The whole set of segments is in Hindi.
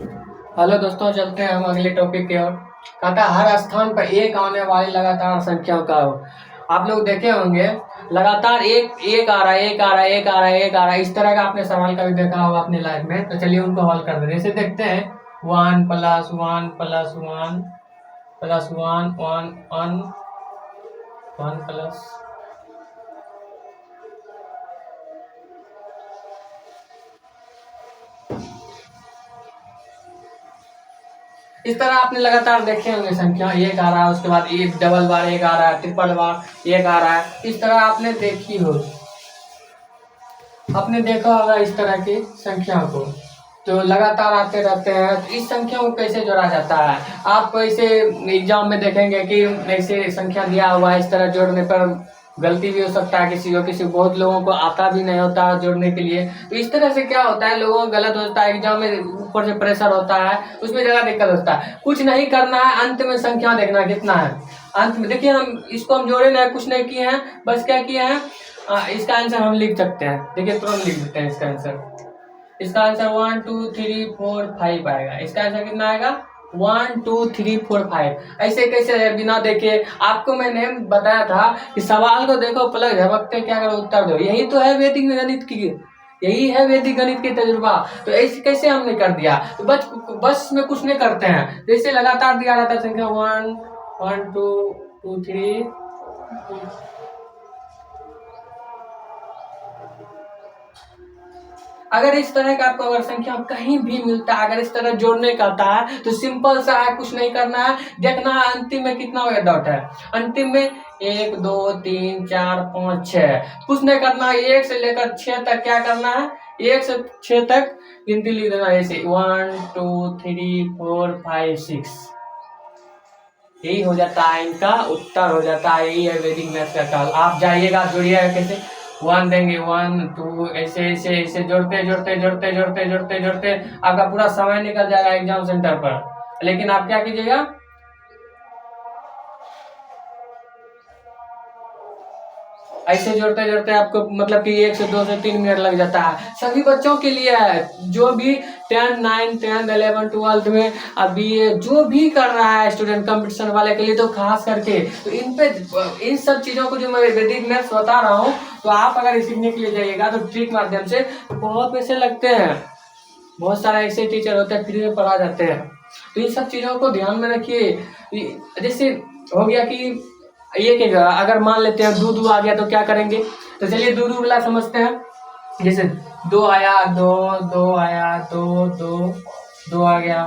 हेलो दोस्तों, चलते हैं हम अगले टॉपिक की ओर। कहता है हर स्थान पर एक आने वाली लगातार संख्याओं का हो। आप लोग देखे होंगे लगातार एक एक आ रहा है, एक आ रहा है, एक आ रहा है, एक आ रहा है। इस तरह का आपने सवाल कभी देखा होगा अपनी लाइफ में, तो चलिए उनको हल कर देते हैं। जैसे देखते हैं 1 + 1 + 1 + 1 1 1 1 प्लस। इस तरह आपने लगातार देखे होंगे संख्या, एक आ रहा है, उसके बाद एक डबल बार एक आ रहा है, ट्रिपल बार एक आ रहा है। इस तरह आपने देखी हो, आपने देखा होगा इस तरह की संख्या को, तो लगातार आते रहते हैं। तो इस संख्या को कैसे जोड़ा जाता है, आप ऐसे एग्जाम में देखेंगे कि ऐसे संख्या दिया हुआ है, इस तरह जोड़ने पर गलती भी हो सकता है किसी को बहुत लोगों को आता भी नहीं होता है जोड़ने के लिए। तो इस तरह से क्या होता है, लोगों को गलत होता है, एग्जाम में ऊपर से प्रेशर होता है, उसमें ज़्यादा दिक्कत होता है। कुछ नहीं करना है, अंत में संख्या देखना कितना है। अंत में देखिए, हम इसको हम जोड़े नहीं, कुछ नहीं किए हैं, बस क्या किए हैं, इसका आंसर हम लिख सकते हैं। देखिए तुरंत लिख देते हैं इसका आंसर। इसका आंसर 1 2 3 4 5 आएगा। इसका आंसर कितना आएगा, 1 2 3 4 5। ऐसे कैसे बिना देखे, आपको मैंने बताया था कि सवाल को देखो, पलक झपकते क्या करो, उत्तर दो। यही तो है वैदिक गणित की, यही है वैदिक गणित की तजुर्बा। तो ऐसे कैसे हमने कर दिया, तो बस में कुछ नहीं करते हैं। जैसे लगातार दिया रहता है संख्या 1 1 2 2 3। अगर इस तरह का आपको अगर संख्या कहीं भी मिलता है, अगर इस तरह जोड़ने का आता है, तो सिंपल सा है, कुछ नहीं करना है, देखना है अंतिम में कितना हो गया डॉट है। अंतिम में 1 2 3 4 5 6, कुछ नहीं करना है। 1 से लेकर 6 तक क्या करना है, 1 से 6 तक गिनती लिख देना है। जैसे 1 2 3 4 5 6, यही हो जाता है, इनका उत्तर हो जाता है। यही है वैदिक मैथ्स का काल। आप जाइएगा, जोड़िएगा कैसे, 1 देंगे, 1 2, ऐसे ऐसे ऐसे जोड़ते जोड़ते जोड़ते जोड़ते जोड़ते जोड़ते आपका पूरा समय निकल जाएगा एग्जाम सेंटर पर। लेकिन आप क्या कीजिएगा, ऐसे जोड़ते जोड़ते आपको मतलब कि 1 से 2 से 3 मिनट लग जाता है। सभी बच्चों के लिए है, जो भी 10 9 10 11 12 में अभी जो भी कर रहा है स्टूडेंट, कंपटीशन वाले के लिए तो खास करके। तो इन सब चीज़ों को जो मैं वैदिक मैथ्स बता रहा हूँ, तो आप अगर सीखने के लिए जाइएगा तो ट्रिक माध्यम से, तो बहुत पैसे लगते हैं। बहुत सारे ऐसे टीचर होते हैं फ्री में पढ़ा जाते हैं। तो इन सब चीज़ों को ध्यान में रखिए। जैसे हो गया कि ये क्या, अगर मान लेते हैं दो दो आ गया तो क्या करेंगे, तो चलिए दो दो वाला समझते हैं। जैसे 2 आया, 2 2 आया, 2 2 2 आ गया,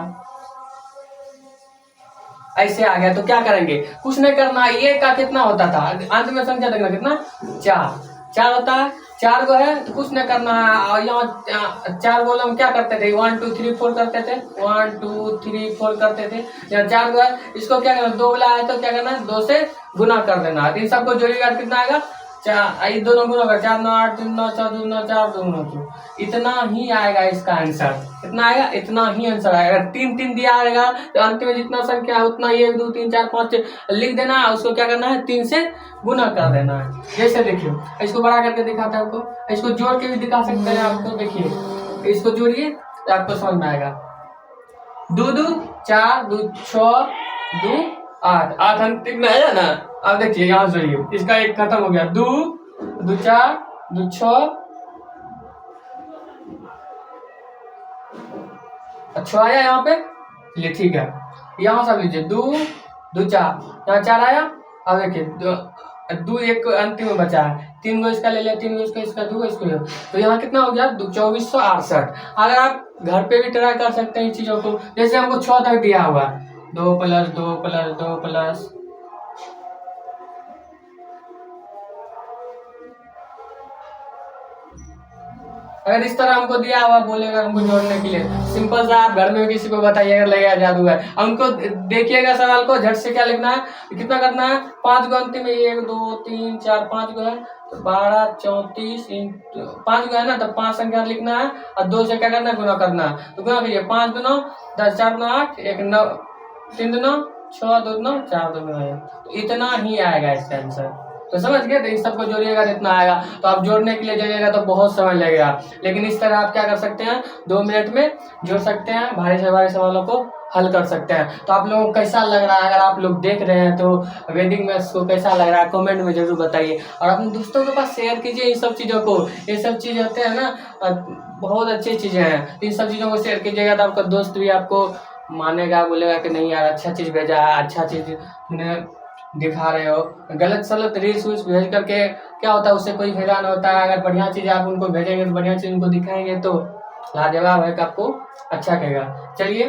ऐसे आ गया, तो क्या करेंगे, कुछ नहीं करना। ये का कितना होता था, अंत में संख्या देखना कितना, 4 4 होता है। 4 को है तो कुछ नहीं करना है। और यहाँ 4 को हम क्या करते थे, 1 2 3 4 करते थे, 1 2 3 4 करते थे। यहाँ 4 को है, इसको क्या करना, 2 वाला है तो क्या करना है, 2 से गुना कर देना है। इन सबको जोड़िएगा कितना आएगा, 4, दोनों गुना का 4 9 8 3 9 4 2 9 4 2 9 2, इतना ही आएगा इसका आंसर। कितना आएगा, इतना ही आंसर आएगा। अगर 3 3 दिया आएगा तो अंत में जितना संख्या है उतना 1 2 3 4 5 लिख देना है। उसको क्या करना है, 3 से गुना कर देना है। जैसे देखिए, इसको बड़ा करके दिखाता है आपको, इसको जोड़ के भी दिखा सकते हैं आपको। देखिए इसको जोड़िए तो आपको समझ में आएगा। 2 2 4 2 6 2 8 8 अंतिम में आया ना। अब देखिए यहाँ जोड़िए, इसका एक खत्म हो गया, 2 2 4 2 6 अच्छा आया यहाँ पे। चलिए ठीक है, यहाँ सब लीजिए, 2 2 4, यहाँ 4 आया। अब देखिए दो एक अंतिम में बचा है, 3 गो इसका ले लिया, 3 गो इसका 2 गो इसको ले। तो यहाँ कितना हो गया, 2468। अगर आप घर पे भी ट्राई कर सकते हैं इन चीज़ों को। जैसे हमको 6 तक दिया हुआ, 2 + 2 + 2 + अगर इस तरह हमको दिया हुआ बोलेगा हमको जोड़ने के लिए, सिंपल सा आप घर में किसी को बताइएगा, लगेगा जादू है। हमको देखिएगा सवाल को, झट से क्या लिखना है, कितना करना है, 5 गो अंतिम में, 1 2 3 4 5 गो है, तो 12 34 5 गो है ना, तो 5 संख्या लिखना है और 2 से क्या करना है, गुना करना है। तो गुना करिए, 5 2 9 10 4 9 8 1 9 3 2 9 6 2 9 4 2 9। तो इतना ही आएगा इसका आंसर। तो समझ गए, तो इस सबको जोड़िएगा तो इतना आएगा। तो आप जोड़ने के लिए जाइएगा तो बहुत समय लगेगा, लेकिन इस तरह आप क्या कर सकते हैं, 2 मिनट में जोड़ सकते हैं, भारी से भारी सवालों को हल कर सकते हैं। तो आप लोगों को कैसा लग रहा है, अगर आप लोग देख रहे हैं तो वैदिक मैथ्स को कैसा लग रहा है कमेंट में जरूर बताइए, और अपने दोस्तों के पास शेयर कीजिए इन सब चीज़ों को। ये सब चीज़ होते हैं ना, बहुत अच्छी चीज़ें हैं, इन सब चीज़ों को शेयर कीजिएगा तो आपका दोस्त भी आपको मानेगा, बोलेगा कि नहीं यार अच्छा चीज़ भेजा है, अच्छा चीज़ उन्हें दिखा रहे हो। गलत सलत रील्स वील्स भेज करके क्या होता है, उससे कोई फायदा नहीं होता है। अगर बढ़िया चीज़ आप उनको भेजेंगे तो बढ़िया चीज़ उनको दिखाएंगे तो लाजवाब है कि आपको अच्छा कहेगा। चलिए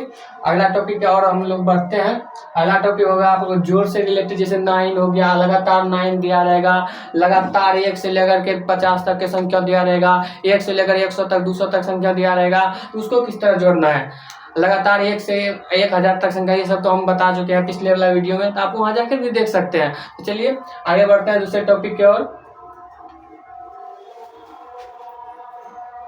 अगला टॉपिक और हम लोग बढ़ते हैं। अगला टॉपिक होगा आपको जोड़ से रिलेटेड, जैसे 9 हो गया, लगातार 9 दिया रहेगा, लगातार 1 से लेकर के 50 तक के संख्या दिया रहेगा, 1 से लेकर 100 तक 200 तक संख्या दिया रहेगा, तो उसको किस तरह जोड़ना है। लगातार 1 से 1000 तक संख्या, ये सब तो हम बता चुके हैं पिछले वाला वीडियो में, तो आप वहाँ जाकर भी देख सकते हैं। तो चलिए आगे बढ़ते हैं दूसरे टॉपिक की ओर।